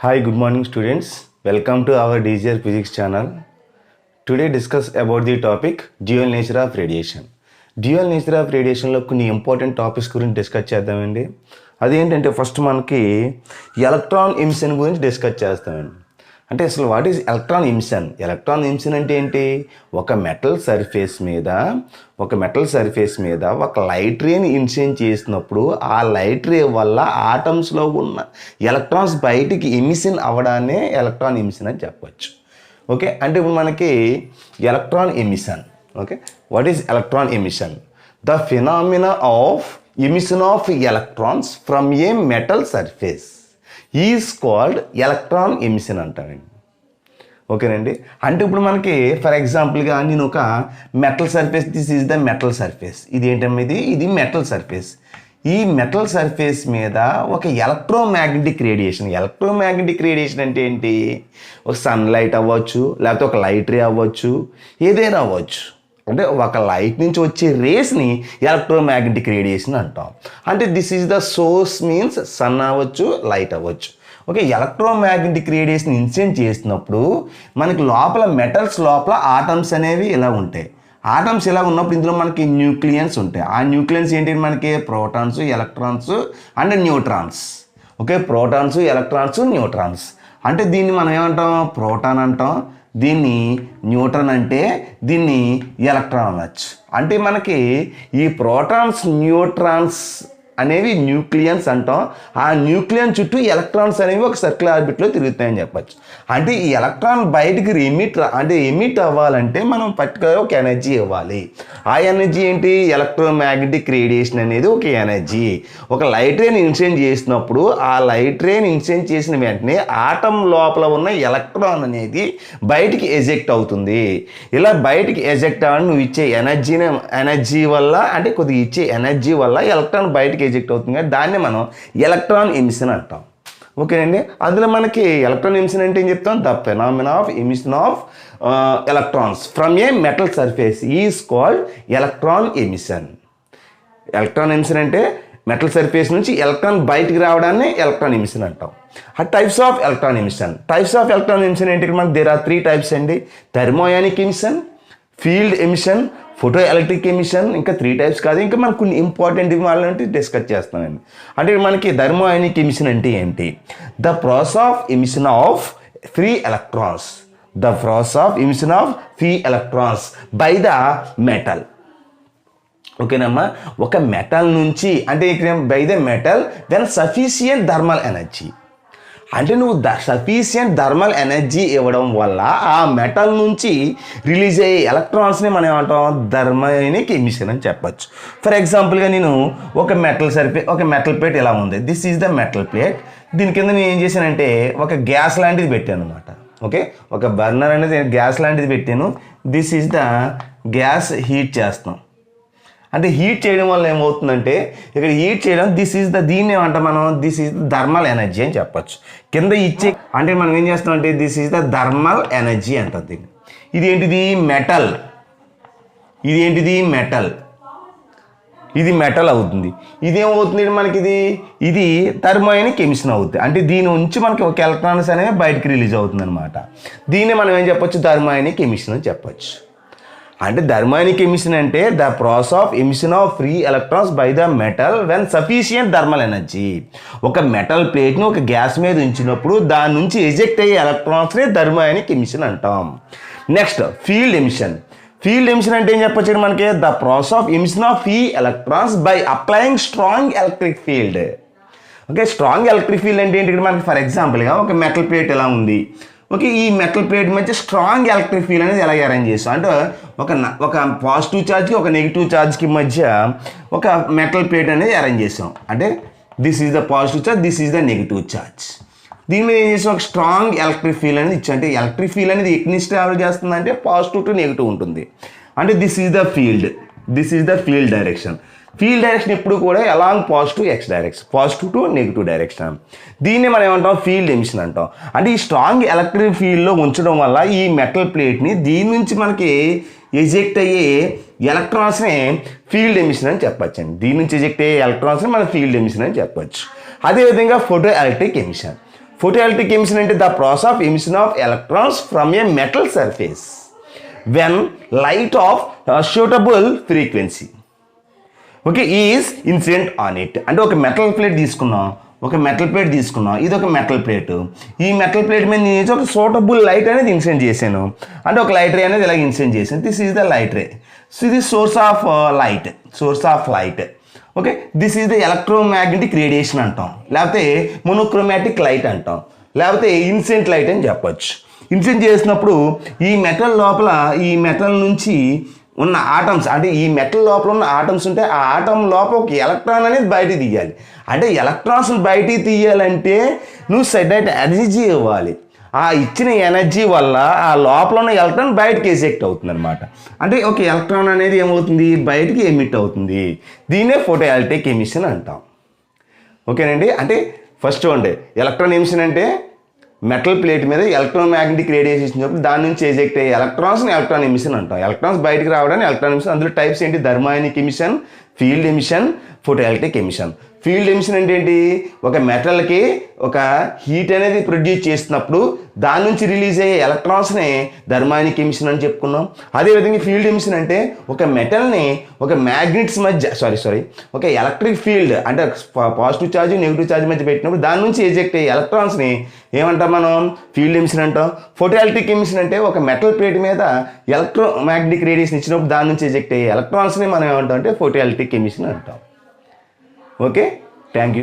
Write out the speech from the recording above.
Hi, good morning students. Welcome to our DGR Physics channel. Today discuss about the topic dual nature of radiation. Dual nature of radiation లో కొన్ని important topics గురించి discuss చేద్దామండి. అదేంటంటే first మనకి electron emission గురించి discuss చేస్తామండి. అంటే అసలు what is electron emission? Electron emission అంటే ఏంటి? ఒక మెటల్ సర్ఫేస్ మీద ఒక లైట్ రేని ఇన్సిడెంట్ చేసినప్పుడు ఆ లైట్ రే వల్ల ఆటమ్స్లో ఉన్న ఎలక్ట్రాన్స్ బయటికి ఎమిషన్ అవ్వడాన్నే ఎలక్ట్రాన్ ఎమిషన్ అని చెప్పవచ్చు. ఓకే, అంటే ఇప్పుడు మనకి electron emission. Okay, what is electron emission? The phenomena of emission of electrons from A metal surface is called electron emission అంటామండి. ఓకేనండి, అంటే ఇప్పుడు మనకి ఫర్ ఎగ్జాంపుల్గా నేను ఒక metal surface, this is the metal surface, ఇది ఏంటమ్మా, ఇది మెటల్ సర్ఫేస్. ఈ మెటల్ సర్ఫేస్ మీద ఒక ఎలక్ట్రోమాగ్నెటిక్ రేడియేషన్ అంటే ఏంటి? ఒక సన్లైట్ అవ్వచ్చు, లేకపోతే ఒక లైట్ రే అవ్వచ్చు, ఏదైనా అవ్వచ్చు. అంటే ఒక లైట్ నుంచి వచ్చే రేస్ని ఎలక్ట్రోమాగ్నెటిక్ రేడియేషన్ అంటాం. అంటే this is the source means sun అవ్వచ్చు, లైట్ అవ్వచ్చు. ఓకే, ఎలక్ట్రోమాగ్నెటిక్ రేడియేషన్ ఇన్సిడెంట్ చేసినప్పుడు మనకి మెటల్స్ లోపల ఆటమ్స్ అనేవి ఇలా ఉంటాయి. ఆటమ్స్ ఇలా ఉన్నప్పుడు ఇందులో మనకి న్యూక్లియన్స్ ఉంటాయి. ఆ న్యూక్లియన్స్ ఏంటి? మనకి protons, electrons and neutrons. Okay, protons, electrons, neutrons. అంటే దీన్ని మనం ఏమంటాం? ప్రోటాన్ అంటాం, దీన్ని న్యూట్రాన్ అంటే, దీన్ని ఎలక్ట్రాన్ అనొచ్చు. అంటే మనకి ఈ ప్రోటాన్స్, న్యూట్రాన్స్ అనేవి న్యూక్లియన్స్ అంటాం. ఆ న్యూక్లియన్ చుట్టూ ఎలక్ట్రాన్స్ అనేవి ఒక సర్కిల్ ఆర్బిట్లో తిరుగుతాయని చెప్పచ్చు. అంటే ఈ ఎలక్ట్రాన్ బయటికి ఎమిట్ అవ్వాలంటే మనం పర్టికులర్ ఒక ఎనర్జీ ఇవ్వాలి. ఆ ఎనర్జీ ఏంటి? ఎలక్ట్రోమాగ్నెటిక్ రేడియేషన్ అనేది ఒక ఎనర్జీ. ఒక లైట్ రేని ఇన్సిడెంట్ చేసినప్పుడు ఆ లైట్ రేని ఇన్సిడెంట్ చేసిన వెంటనే ఆటం లోపల ఉన్న ఎలక్ట్రాన్ అనేది బయటికి ఎజెక్ట్ అవుతుంది. ఇలా బయటికి ఎజెక్ట్ అవ్వడం నువ్వు ఇచ్చే ఎనర్జీ వల్ల, అంటే కొద్దిగా ఇచ్చే ఎనర్జీ వల్ల ఎలక్ట్రాన్ బయటికి ఎజెక్ట్ అవుతుంది. దాన్ని మనం ఎలక్ట్రాన్ ఎమిషన్ అంటాం. ఓకేనండి, అందులో మనకి ఎలక్ట్రాన్ ఎమిషన్ అంటే ఏం చెప్తాం? The phenomena of emission of electrons from A metal surface is called electron emission. Electron emission అంటే మెటల్ సర్ఫేస్ నుంచి ఎలక్ట్రాన్ బయటికి రావడాన్ని ఎలక్ట్రాన్ ఎమిషన్ అంటాం. ఆ టైప్స్ ఆఫ్ ఎలక్ట్రాన్ ఎమిషన్ ఏంటి? మనకి దేర్ ఆర్ 3 టైప్స్ అండి. Thermionic emission, field emission, photo electric emission. ఇంకా 3 టైప్స్ కాదు, ఇంకా మనకు కొన్ని ఇంపార్టెంట్ వాళ్ళంటే డిస్కస్ చేస్తామండి. అంటే మనకి థర్మోయానిక్ ఎమిషన్ అంటే ఏంటి? The process of emission of free electrons by the metal. ఓకేనమ్మా, ఒక మెటల్ నుంచి, అంటే ఇక్కడ by the metal then sufficient thermal energy. అంటే నువ్వు సఫిషియంట్ థర్మల్ ఎనర్జీ ఇవ్వడం వల్ల ఆ మెటల్ నుంచి రిలీజ్ అయ్యే ఎలక్ట్రాన్స్ని మనం ఏమంటాం? థర్మోయానిక్ ఎమిషన్ అని చెప్పచ్చు. ఫర్ ఎగ్జాంపుల్గా నేను ఒక మెటల్ ప్లేట్ ఇలా ఉంది. This is the metal plate. దీని కింద నేను ఏం చేశానంటే ఒక గ్యాస్ లాంటిది పెట్టాను అనమాట. ఓకే, ఒక బర్నర్ అనేది గ్యాస్ లాంటిది పెట్టాను. This is the gas heat చేస్తాం. అంటే హీట్ చేయడం వల్ల ఏమవుతుందంటే, ఇక్కడ హీట్ చేయడం దీన్ని ఏమంటాం మనం? This is the thermal energy అని చెప్పచ్చు. కింద ఇచ్చే, అంటే మనం ఏం చేస్తాం అంటే this is the thermal energy అంటారు దీన్ని. ఇదేంటిది? మెటల్. ఇది మెటల్ అవుతుంది. ఇదేమవుతుంది మనకి? ఇది థర్మోయానిక్ ఎమిషన్ అవుతుంది. అంటే దీని నుంచి మనకి ఒక ఎలక్ట్రాన్స్ అనేవి బయటకు రిలీజ్ అవుతుంది అనమాట. దీన్ని మనం ఏం చెప్పొచ్చు? థర్మోయానిక్ ఎమిషన్ అని చెప్పచ్చు. అంటే థర్మోయానిక్ ఎమిషన్ అంటే the process of emission of free electrons by the metal when sufficient thermal energy. ఒక మెటల్ ప్లేట్ని ఒక గ్యాస్ మీద ఉంచినప్పుడు దాని నుంచి ఎజెక్ట్ అయ్యే ఎలక్ట్రాన్స్ని థర్మోయానిక్ ఎమిషన్ అంటాం. Next field emission. అంటే ఏం చెప్పచ్చు మనకి? The process of emission of free electrons by applying strong electric field. Okay, strong electric field అంటే ఏంటి? మనకి ఫర్ ఎగ్జాంపుల్గా ఒక మెటల్ ప్లేట్ ఎలా ఉంది. ఓకే, ఈ మెటల్ ప్లేట్ మధ్య స్ట్రాంగ్ ఎలక్ట్రిక్ ఫీల్డ్ అనేది ఎలా అరేంజ్ చేస్తాం అంటే ఒక పాజిటివ్ ఛార్జ్కి ఒక నెగిటివ్ ఛార్జ్కి మధ్య ఒక మెటల్ ప్లేట్ అనేది అరేంజ్ చేస్తాం. అంటే this is the positive charge, this is the negative charge. దీని మీద ఏం చేస్తాం? ఒక స్ట్రాంగ్ ఎలక్ట్రిక్ ఫీల్డ్ అనేది ఇచ్చాం. అంటే ఎలక్ట్రిక్ ఫీల్డ్ అనేది ఎక్కడి నుంచి ట్రావెల్ చేస్తుందంటే పాజిటివ్ టు నెగిటివ్ ఉంటుంది. అంటే this is the field direction. Field direction ఎప్పుడు కూడా along positive to negative direction. దీన్ని మనం ఏమంటాం? ఫీల్డ్ ఎమిషన్ అంటాం. అంటే ఈ స్ట్రాంగ్ ఎలక్ట్రిక్ ఫీల్డ్లో ఉంచడం వల్ల ఈ మెటల్ ప్లేట్ని దీని నుంచి మనకి ఎజెక్ట్ అయ్యే ఎలక్ట్రాన్స్ని ఫీల్డ్ ఎమిషన్ అని చెప్పచ్చండి. దీని నుంచి ఎజెక్ట్ అయ్యే ఎలక్ట్రాన్స్ని మనం ఫీల్డ్ ఎమిషన్ అని చెప్పచ్చు. అదేవిధంగా photo electric emission. Photoelectric emission అంటే the process of emission of electrons from A metal surface when light of suitable frequency okay is incident on it. అంటే ఒక మెటల్ ప్లేట్ తీసుకున్నాం, ఇది ఒక మెటల్ ప్లేట్. ఈ మెటల్ ప్లేట్ మీద నేను ఒక సూటబుల్ లైట్ అనేది ఇన్సిడెంట్ చేశాను. అంటే ఒక లైట్ రే అనేది ఇలాగ ఇన్సిడెంట్ చేశాను. This is the light ray. So ఇది source of light. Okay, this is the electromagnetic radiation అంటాం, లేకపోతే మోనోక్రోమాటిక్ లైట్ అంటాం, లేకపోతే ఇన్సిడెంట్ లైట్ అని చెప్పొచ్చు. ఇన్సిడెంట్ చేసినప్పుడు ఈ మెటల్ లోపల ఈ మెటల్ నుంచి ఉన్న ఆటమ్స్, అంటే ఈ మెటల్ లోపల ఉన్న ఆటమ్స్ ఉంటే ఆ ఆటం లోపల ఒక ఎలక్ట్రాన్ అనేది బయటికి తీయాలి. అంటే ఎలక్ట్రాన్స్ బయటికి తీయాలంటే నువ్వు సర్టెన్ ఎనర్జీ ఇవ్వాలి. ఆ ఇచ్చిన ఎనర్జీ వల్ల ఆ లోపల ఉన్న ఎలక్ట్రాన్ బయటకి ఎజెక్ట్ అవుతుంది అనమాట. అంటే ఒక ఎలక్ట్రాన్ అనేది ఏమవుతుంది, బయటికి ఎమిట్ అవుతుంది. దీన్నే ఫోటోఎలక్ట్రిక్ ఎమిషన్ అంటాం. ఓకేనండి. అంటే ఫస్ట్ చూడండి, ఎలక్ట్రాన్ ఎమిషన్ అంటే మెటల్ ప్లేట్ మీద ఎలక్ట్రోమాగ్నెటిక్ రేడియేషన్ ఇచ్చినప్పుడు దాని నుంచి ఎజెక్ట్ అయ్యే ఎలక్ట్రాన్స్ని ఎలక్ట్రాన్ ఎమిషన్ అంటాం. ఎలక్ట్రాన్స్ బయటికి రావడానికి ఎలక్ట్రాన్ ఎమిషన్. అందులో టైప్స్ ఏంటి, thermionic emission, field emission, photoelectric emission. Field emission అంటే ఏంటి, ఒక మెటల్కి ఒక హీట్ అనేది ప్రొడ్యూస్ చేస్తున్నప్పుడు దాని నుంచి రిలీజ్ అయ్యే ఎలక్ట్రాన్స్ని థర్మోయానిక్ ఎమిషన్ అని చెప్పుకున్నాం. అదేవిధంగా ఫీల్డ్ ఎమిషన్ అంటే ఒక మెటల్ని ఒక మ్యాగ్నెట్స్ మధ్య ఒక ఎలక్ట్రిక్ ఫీల్డ్ అంటే పాజిటివ్ ఛార్జ్ నెగిటివ్ ఛార్జ్ మధ్య పెట్టినప్పుడు దాని నుంచి ఎజెక్ట్ అయ్యే ఎలక్ట్రాన్స్ని ఏమంటాం మనం, ఫీల్డ్ ఎమిషన్ అంటాం. ఫోటోఎలక్ట్రిక్ ఎమిషన్ అంటే ఒక మెటల్ ప్లేట్ మీద ఎలక్ట్రోమాగ్నెటిక్ రేడియేషన్ ఇచ్చినప్పుడు దాని నుంచి ఎజెక్ట్ అయ్యే ఎలక్ట్రాన్స్ని మనం ఏమంటాం అంటే ఫోటోఎలక్ట్రిక్ ఎమిషన్ అంటాం. Okay, thank you.